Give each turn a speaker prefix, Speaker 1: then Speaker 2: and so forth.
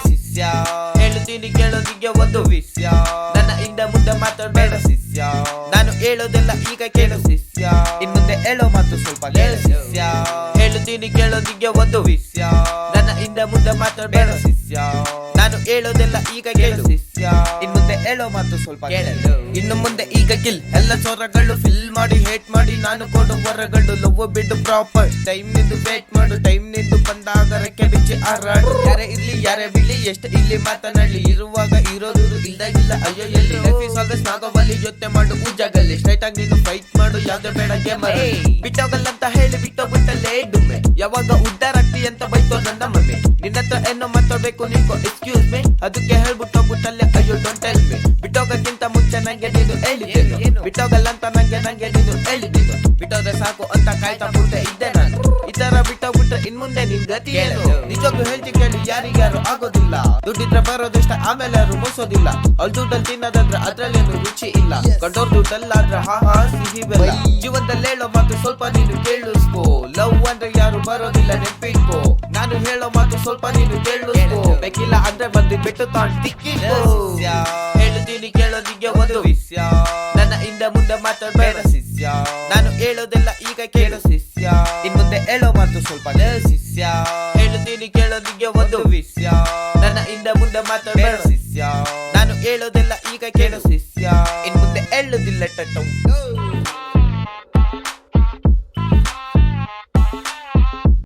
Speaker 1: ಶಿಷ್ಯ. ಹೇಳುತ್ತೀನಿ ಕೇಳೋದಿಗೆ ಒಂದು ವಿಷಯ, ನನ್ನ ಹಿಂದೆ ಮುಂದೆ ಮಾತಾಡಬೇಡ ಶಿಷ್ಯ. ನಾನು ಹೇಳೋದೆಲ್ಲ ಈಗ ಕೇಳು ಶಿಷ್ಯ, ಇನ್ ಮುಂದೆ ಹೇಳೋ ಮಾತು ಸ್ವಲ್ಪ ಕೇಳು ಶಿಷ್ಯ. ಹೇಳುತ್ತೀನಿ ಕೇಳೋದಿಗೆ ಒಂದು ವಿಷಯ, ನನ್ನ ಹಿಂದೆ ಮುಂದೆ ಮಾತಾಡಬೇಡ ಶಿಷ್ಯ. ನಾನು ಹೇಳೋದೆಲ್ಲ ಈಗ ಕೇಳು ಶಿಷ್ಯ, ಇನ್ ಮುಂದೆ ಹೇಳೋ ಮಾತು ಸ್ವಲ್ಪ ಕೇಳಲು. ಇನ್ನು ಮುಂದೆ ಈಗ ಕಿಲ್ ಎಲ್ಲ ಚೋರಗಳು ಫಿಲ್ ಮಾಡಿ ಹೇಟ್ ಮಾಡಿ ನಾನು ಕೊಡು ಹೊರಗಳು. ಲವ್ ಬಿಡು ಪ್ರಾಪರ್ ಟೈಮ್ ನಿಂದು ವೇಟ್ ಮಾಡು, ಟೈಮ್ ನಿಂದು ಬಂದಾಗ ರೆಕ್ಕೆ ಬಿಚ್ಚಿ ಹಾರಾಡು. ಯಾರೇ ಇರ್ಲಿ ಯಾರೇ ಬಿಡ್ಲಿ ಎಷ್ಟು ಇಲ್ಲಿ ಮಾತನಾಡ್ಲಿ, ಇರುವಾಗ ಇರೋದು ಇಲ್ದಾಗಿಲ್ಲ ಅಯ್ಯೋ ಎಲ್ಲಿ. ಲೈಫ್ ಇಸ್ ಆಲ್ವೇಸ್ ನಾಗೋಬಲ್ಲಿ ಯೋಚನೆ ಮಾಡು ಉಜಾಗಲ್ಲಿ, ಸ್ಟ್ರೈಟ್ ಆಗಿ ನೀನು ಫೈಟ್ ಮಾಡು ಯಾವ್ದೇ ಬೇಡ ಗೇಮರ್. ಬಿಟ್ಟೋಗಲ್ಲ ಅಂತ ಹೇಳಿ ಬಿಟ್ಟೋಗ್ಬಿಟ್ಟಲ್ಲೇ ಡುಮ್ಮೆ, ಯಾವಾಗ ಉದ್ದಾರ ಆಗ್ತಿ ಅಂತ ಬೈತೋ ನನ್ನ ಮಮ್ಮಿ. ನಿನ್ನತ್ರ ಏನೋ ಮಾತಾಡ್ಬೇಕು ನಿನ್ಕೋ ಎಕ್ಸ್ಕ್ಯೂಸ್ ಮೀ, ಅದಕ್ಕೆ ಹೇಳ್ಬಿಟ್ಟೋಗ್ಬಿಟ್ಟಲ್ಲೇ ಅಯ್ಯೋ ಡೋಂಟ್ ಟೆಲ್ ಮೀ. ಬಿಟ್ಟೋಗಕ್ಕಿಂತ ಮುಂಚೆ ನಂಗೆ ನೀನು ಹೇಳಿದ್ದೇನು, ಬಿಟ್ಟೋಗಲ್ಲ ಅಂತ ನಂಗೆ ನೀನು ಹೇಳಿದ್ದೇನು. ಬಿಟ್ಟೋದ್ರೆ ಸಾಕು ಅಂತ ಕಾಯ್ತಾ ಬಿಟ್ಟೆ ಇದ್ದೆ ನಾನು, ಈ ತರ ಬಿಟ್ಟೋಗ್ಬಿಟ್ರೆ ಇನ್ ಮುಂದೆ ನಿನ್ ಗತಿ ಏನು. ನಿಜಕ್ಕೂ ಹೇಳ್ತಿ ಕೇಳಿ ಯಾರಿಗ್ಯಾರು ಆಗೋದಿಲ್ಲ, ದುಡ್ಡಿದ್ರೆ ಬರೋದಿಷ್ಟ ಆಮೇಲೆ ಯಾರು ಮೋಸೋದಿಲ್ಲ. ಅವ್ಳ ದುಡ್ಡಲ್ಲಿ ತಿನ್ನೋದಂದ್ರೆ ಅದ್ರಲ್ಲೇನು ರುಚಿ ಇಲ್ಲ, ಕಟ್ಟೋರ್ ದುಡ್ಡಲ್ಲಾದ್ರೆ ಹಾ ಹಾ ಸಿಹಿ ಬೆಲ್ಲ. ಜೀವನದಲ್ಲಿ ಹೇಳೋ ಮಾತು ಸ್ವಲ್ಪ ನೀನು ಕೇಳಿಸ್ಕೋ, ಲವ್ ಅಂದ್ರೆ ಯಾರು ಬರೋದಿಲ್ಲ ನೆನ್ಪಿಟ್ಕೋ. ನಾನು ಹೇಳೋ ಮಾತು ಸ್ವಲ್ಪ ನೀನು ಕೇಳಿಸ್ಕೋ, ಬೇಕಿಲ್ಲ ಅಂದ್ರೆ ಬಂದು ಬಿಟ್ಟು ತಾಂಟಿಕ್ಕೋ. ಹೇಳುತ್ತೀನಿ ಕೇಳೋದಿಗೆ ಒಂದು ವಿಷಯ, ನನ್ನ ಹಿಂದೆ ಮುಂದೆ ಮಾತಾಡಬೇಡ ಶಿಷ್ಯ. ನಾನು ಹೇಳೋದೆಲ್ಲ ಈಗ ಕೇಳು ಶಿಷ್ಯ, ಇನ್ ಮುಂದೆ ಹೇಳೋ ಮಾತು ಸ್ವಲ್ಪ ಕೇಳು ಶಿಷ್ಯ. ಹೇಳುತ್ತೀನಿ ಕೇಳೋದಿಗೆ ಒಂದು ವಿಷಯ, ನನ್ನ ಹಿಂದೆ ಮುಂದೆ ಮಾತಾಡಬೇಡ ಶಿಷ್ಯ. ನಾನು ಹೇಳೋದೆಲ್ಲ ಈಗ ಕೇಳು ಶಿಷ್ಯ, ಇನ್ ಮುಂದೆ ಹೇಳೋದಿಲ್ಲ ಟಟ್ಟು.